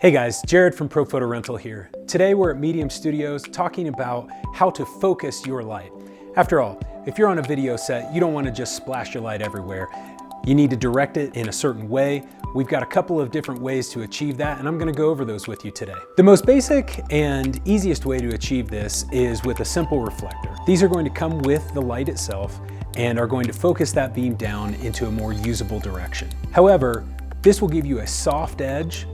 Hey guys, Jared from Pro Photo Rental here. Today we're at Medium Studios talking about how to focus your light. After all, if you're on a video set, you don't want to just splash your light everywhere. You need to direct it in a certain way. We've got a couple of different ways to achieve that, and I'm going to go over those with you today. The most basic and easiest way to achieve this is with a simple reflector. These are going to come with the light itself and are going to focus that beam down into a more usable direction. However, this will give you a soft edge.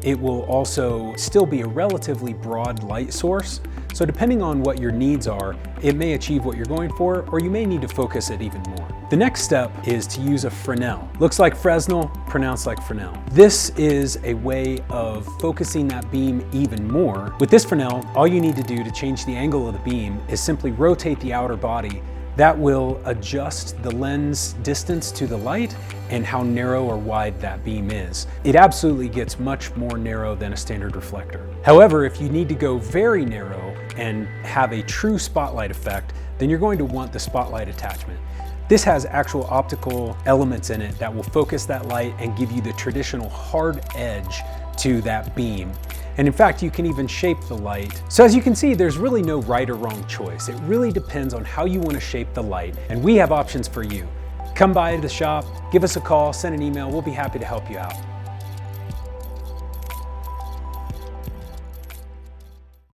It will also still be a relatively broad light source. So depending on what your needs are, it may achieve what you're going for, or you may need to focus it even more. The next step is to use a Fresnel. Looks like Fresnel, pronounced like Fresnel. This is a way of focusing that beam even more. With this Fresnel, all you need to do to change the angle of the beam is simply rotate the outer body. That will adjust the lens distance to the light and how narrow or wide that beam is. It absolutely gets much more narrow than a standard reflector. However, if you need to go very narrow and have a true spotlight effect, then you're going to want the spotlight attachment. This has actual optical elements in it that will focus that light and give you the traditional hard edge to that beam. And in fact, you can even shape the light. So as you can see, there's really no right or wrong choice. It really depends on how you want to shape the light, and we have options for you. Come by the shop, give us a call, send an email, we'll be happy to help you out.